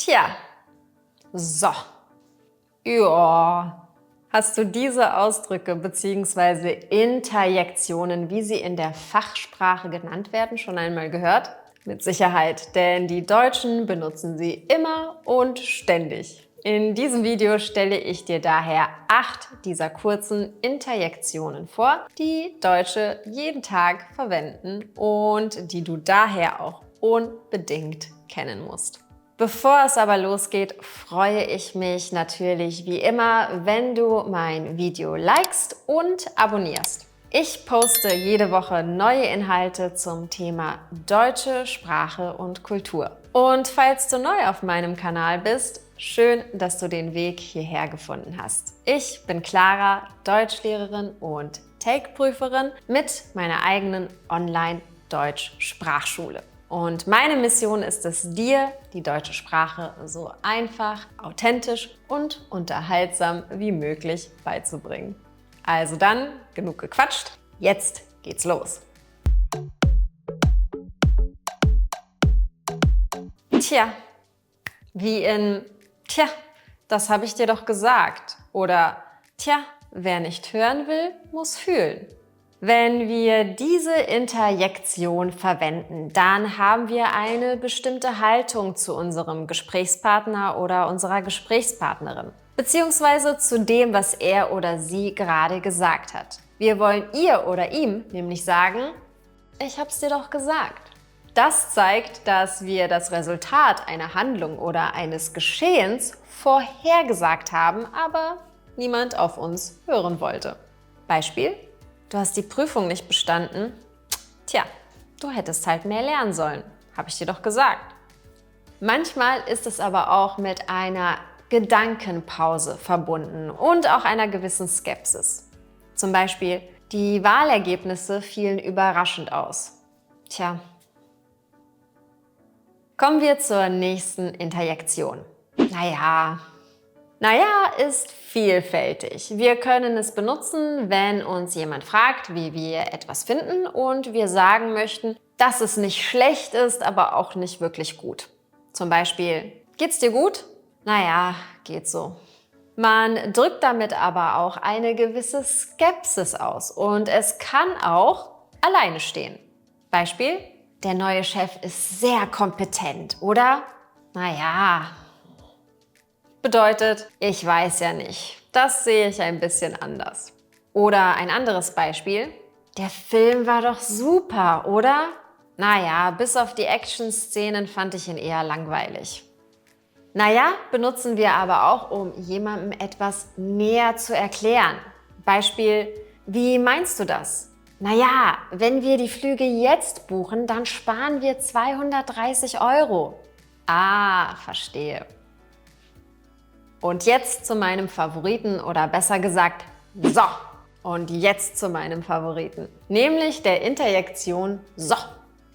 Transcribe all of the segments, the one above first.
Tja, so. Ja. Hast du diese Ausdrücke bzw. Interjektionen, wie sie in der Fachsprache genannt werden, schon einmal gehört? Mit Sicherheit, denn die Deutschen benutzen sie immer und ständig. In diesem Video stelle ich dir daher 8 dieser kurzen Interjektionen vor, die Deutsche jeden Tag verwenden und die du daher auch unbedingt kennen musst. Bevor es aber losgeht, freue ich mich natürlich wie immer, wenn du mein Video likest und abonnierst. Ich poste jede Woche neue Inhalte zum Thema deutsche Sprache und Kultur. Und falls du neu auf meinem Kanal bist, schön, dass du den Weg hierher gefunden hast. Ich bin Clara, Deutschlehrerin und TAKE-Prüferin mit meiner eigenen Online-Deutsch-Sprachschule. Und meine Mission ist es, dir die deutsche Sprache so einfach, authentisch und unterhaltsam wie möglich beizubringen. Also dann, genug gequatscht, jetzt geht's los. Tja, wie in, tja, das habe ich dir doch gesagt. Oder, tja, wer nicht hören will, muss fühlen. Wenn wir diese Interjektion verwenden, dann haben wir eine bestimmte Haltung zu unserem Gesprächspartner oder unserer Gesprächspartnerin, beziehungsweise zu dem, was er oder sie gerade gesagt hat. Wir wollen ihr oder ihm nämlich sagen, ich hab's dir doch gesagt. Das zeigt, dass wir das Resultat einer Handlung oder eines Geschehens vorhergesagt haben, aber niemand auf uns hören wollte. Beispiel: Du hast die Prüfung nicht bestanden. Tja, du hättest halt mehr lernen sollen. Habe ich dir doch gesagt. Manchmal ist es aber auch mit einer Gedankenpause verbunden und auch einer gewissen Skepsis. Zum Beispiel, die Wahlergebnisse fielen überraschend aus. Tja. Kommen wir zur nächsten Interjektion. Naja ist vielfältig. Wir können es benutzen, wenn uns jemand fragt, wie wir etwas finden und wir sagen möchten, dass es nicht schlecht ist, aber auch nicht wirklich gut. Zum Beispiel, geht's dir gut? Naja, geht so. Man drückt damit aber auch eine gewisse Skepsis aus und es kann auch alleine stehen. Beispiel, der neue Chef ist sehr kompetent, oder? Naja. Bedeutet, ich weiß ja nicht. Das sehe ich ein bisschen anders. Oder ein anderes Beispiel. Der Film war doch super, oder? Naja, bis auf die Action-Szenen fand ich ihn eher langweilig. Naja, benutzen wir aber auch, um jemandem etwas näher zu erklären. Beispiel, wie meinst du das? Naja, wenn wir die Flüge jetzt buchen, dann sparen wir 230 €. Ah, verstehe. Und jetzt zu meinem Favoriten oder besser gesagt, so. Und jetzt zu meinem Favoriten, nämlich der Interjektion so.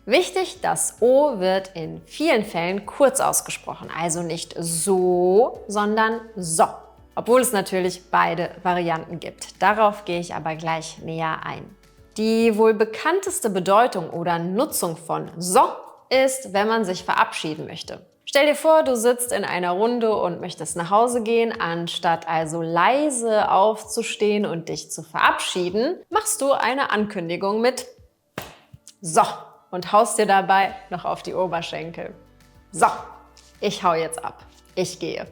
Wichtig, das O wird in vielen Fällen kurz ausgesprochen, also nicht so, sondern so. Obwohl es natürlich beide Varianten gibt. Darauf gehe ich aber gleich näher ein. Die wohl bekannteste Bedeutung oder Nutzung von so ist, wenn man sich verabschieden möchte. Stell dir vor, du sitzt in einer Runde und möchtest nach Hause gehen. Anstatt also leise aufzustehen und dich zu verabschieden, machst du eine Ankündigung mit so und haust dir dabei noch auf die Oberschenkel. So, ich hau jetzt ab. Ich gehe.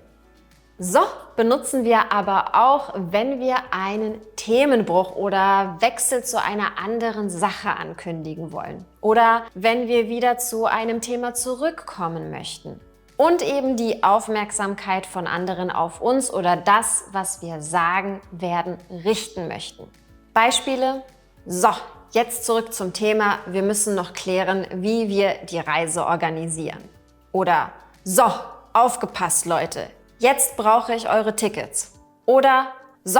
So benutzen wir aber auch, wenn wir einen Themenbruch oder Wechsel zu einer anderen Sache ankündigen wollen. Oder wenn wir wieder zu einem Thema zurückkommen möchten. Und eben die Aufmerksamkeit von anderen auf uns oder das, was wir sagen werden, richten möchten. Beispiele: So, jetzt zurück zum Thema. Wir müssen noch klären, wie wir die Reise organisieren. Oder so, aufgepasst, Leute. Jetzt brauche ich eure Tickets. Oder so,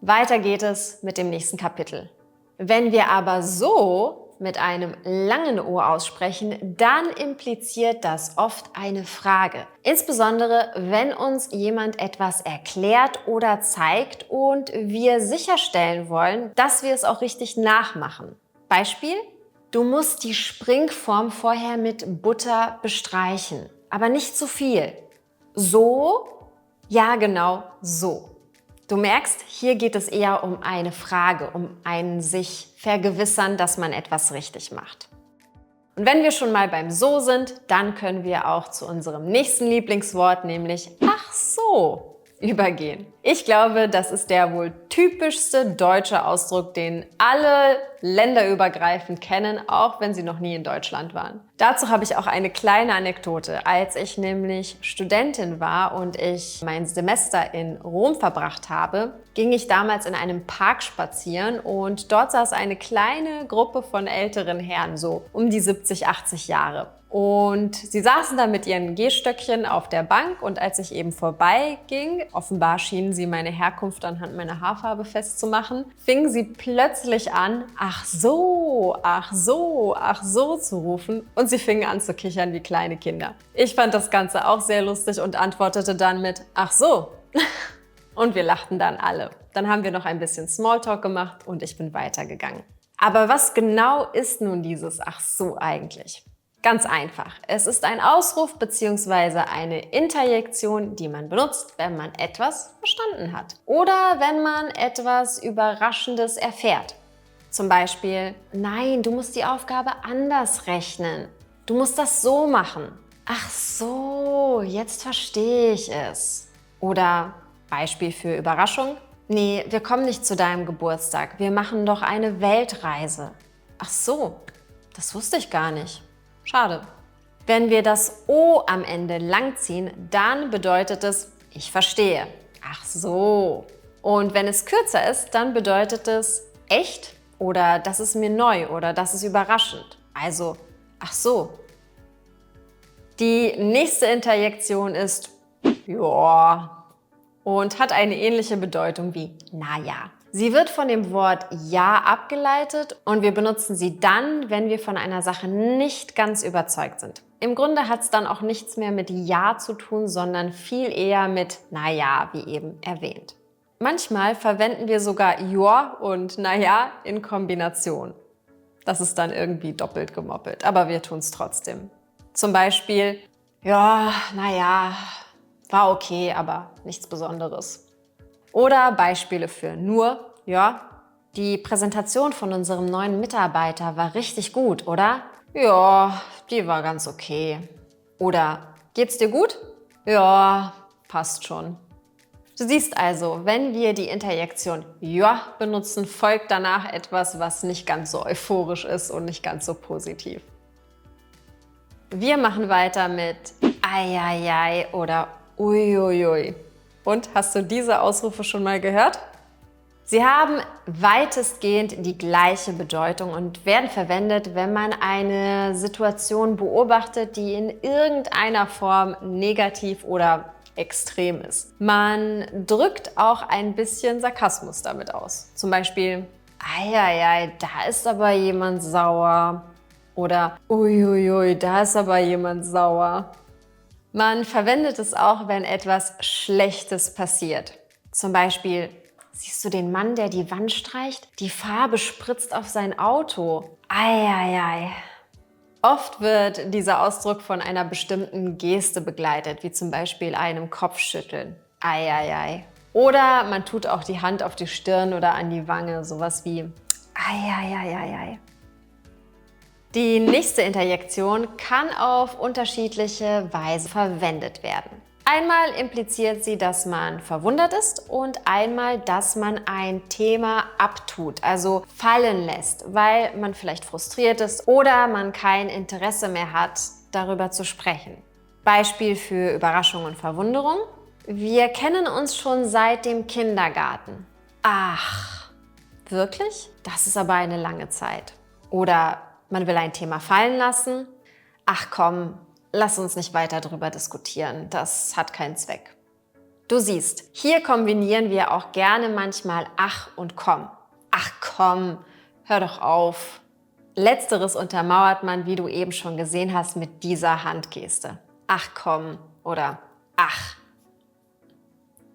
weiter geht es mit dem nächsten Kapitel. Wenn wir aber so mit einem langen O aussprechen, dann impliziert das oft eine Frage. Insbesondere, wenn uns jemand etwas erklärt oder zeigt und wir sicherstellen wollen, dass wir es auch richtig nachmachen. Beispiel: Du musst die Springform vorher mit Butter bestreichen, aber nicht zu viel. So? Ja, genau so. Du merkst, hier geht es eher um eine Frage, um ein sich vergewissern, dass man etwas richtig macht. Und wenn wir schon mal beim So sind, dann können wir auch zu unserem nächsten Lieblingswort, nämlich ach so, übergehen. Ich glaube, das ist der wohl typischste deutsche Ausdruck, den alle länderübergreifend kennen, auch wenn sie noch nie in Deutschland waren. Dazu habe ich auch eine kleine Anekdote. Als ich nämlich Studentin war und ich mein Semester in Rom verbracht habe, ging ich damals in einem Park spazieren und dort saß eine kleine Gruppe von älteren Herren, so um die 70, 80 Jahre. Und sie saßen da mit ihren Gehstöckchen auf der Bank und als ich eben vorbeiging, offenbar schienen sie meine Herkunft anhand meiner Haarfarbe festzumachen, fingen sie plötzlich an, ach so, ach so, ach so zu rufen und sie fingen an zu kichern wie kleine Kinder. Ich fand das Ganze auch sehr lustig und antwortete dann mit, ach so. Und wir lachten dann alle. Dann haben wir noch ein bisschen Smalltalk gemacht und ich bin weitergegangen. Aber was genau ist nun dieses ach so eigentlich? Ganz einfach. Es ist ein Ausruf bzw. eine Interjektion, die man benutzt, wenn man etwas verstanden hat. Oder wenn man etwas Überraschendes erfährt. Zum Beispiel, nein, du musst die Aufgabe anders rechnen. Du musst das so machen. Ach so, jetzt verstehe ich es. Oder Beispiel für Überraschung. Nee, wir kommen nicht zu deinem Geburtstag. Wir machen doch eine Weltreise. Ach so, das wusste ich gar nicht. Schade. Wenn wir das O am Ende langziehen, dann bedeutet es, ich verstehe. Ach so. Und wenn es kürzer ist, dann bedeutet es echt oder das ist mir neu oder das ist überraschend. Also, ach so. Die nächste Interjektion ist ja und hat eine ähnliche Bedeutung wie naja. Sie wird von dem Wort ja abgeleitet und wir benutzen sie dann, wenn wir von einer Sache nicht ganz überzeugt sind. Im Grunde hat es dann auch nichts mehr mit ja zu tun, sondern viel eher mit naja, wie eben erwähnt. Manchmal verwenden wir sogar ja und naja in Kombination. Das ist dann irgendwie doppelt gemoppelt, aber wir tun es trotzdem. Zum Beispiel, ja, naja, war okay, aber nichts Besonderes. Oder Beispiele für nur, ja, die Präsentation von unserem neuen Mitarbeiter war richtig gut, oder? Ja, die war ganz okay. Oder geht's dir gut? Ja, passt schon. Du siehst also, wenn wir die Interjektion ja benutzen, folgt danach etwas, was nicht ganz so euphorisch ist und nicht ganz so positiv. Wir machen weiter mit Eieiei oder Uiuiui. Und hast du diese Ausrufe schon mal gehört? Sie haben weitestgehend die gleiche Bedeutung und werden verwendet, wenn man eine Situation beobachtet, die in irgendeiner Form negativ oder extrem ist. Man drückt auch ein bisschen Sarkasmus damit aus. Zum Beispiel, Eieiei, da ist aber jemand sauer. Oder Uiuiui, da ist aber jemand sauer. Man verwendet es auch, wenn etwas Schlechtes passiert. Zum Beispiel, siehst du den Mann, der die Wand streicht? Die Farbe spritzt auf sein Auto. Eieiei. Oft wird dieser Ausdruck von einer bestimmten Geste begleitet, wie zum Beispiel einem Kopfschütteln. Eieiei. Oder man tut auch die Hand auf die Stirn oder an die Wange, sowas wie Eieiei. Die nächste Interjektion kann auf unterschiedliche Weise verwendet werden. Einmal impliziert sie, dass man verwundert ist und einmal, dass man ein Thema abtut, also fallen lässt, weil man vielleicht frustriert ist oder man kein Interesse mehr hat, darüber zu sprechen. Beispiel für Überraschung und Verwunderung. Wir kennen uns schon seit dem Kindergarten. Ach, wirklich? Das ist aber eine lange Zeit. Oder man will ein Thema fallen lassen. Ach komm, lass uns nicht weiter darüber diskutieren. Das hat keinen Zweck. Du siehst, hier kombinieren wir auch gerne manchmal ach und komm. Ach komm, hör doch auf. Letzteres untermauert man, wie du eben schon gesehen hast, mit dieser Handgeste. Ach komm oder ach.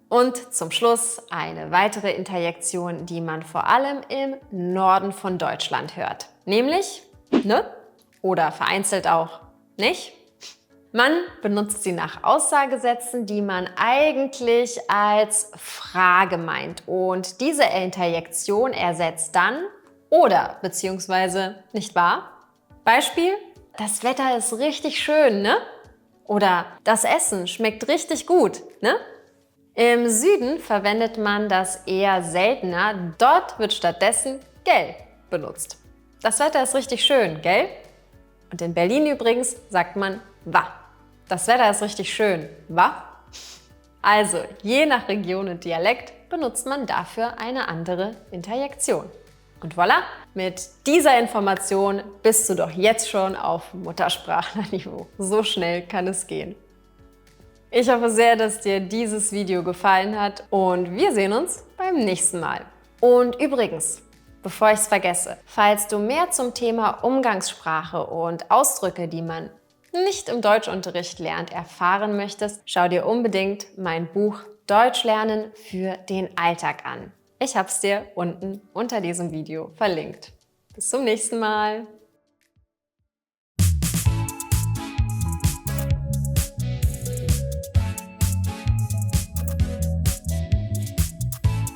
Und zum Schluss eine weitere Interjektion, die man vor allem im Norden von Deutschland hört. Nämlich ne? Oder vereinzelt auch nicht. Man benutzt sie nach Aussagesätzen, die man eigentlich als Frage meint. Und diese Interjektion ersetzt dann oder beziehungsweise nicht wahr? Beispiel: Das Wetter ist richtig schön, ne? Oder das Essen schmeckt richtig gut, ne? Im Süden verwendet man das eher seltener. Dort wird stattdessen gell benutzt. Das Wetter ist richtig schön, gell? Und in Berlin übrigens sagt man wa. Das Wetter ist richtig schön, wa? Also, je nach Region und Dialekt benutzt man dafür eine andere Interjektion. Und voilà, mit dieser Information bist du doch jetzt schon auf Muttersprachlerniveau. So schnell kann es gehen. Ich hoffe sehr, dass dir dieses Video gefallen hat und wir sehen uns beim nächsten Mal. Und übrigens, bevor ich es vergesse, falls du mehr zum Thema Umgangssprache und Ausdrücke, die man nicht im Deutschunterricht lernt, erfahren möchtest, schau dir unbedingt mein Buch Deutsch lernen für den Alltag an. Ich habe es dir unten unter diesem Video verlinkt. Bis zum nächsten Mal.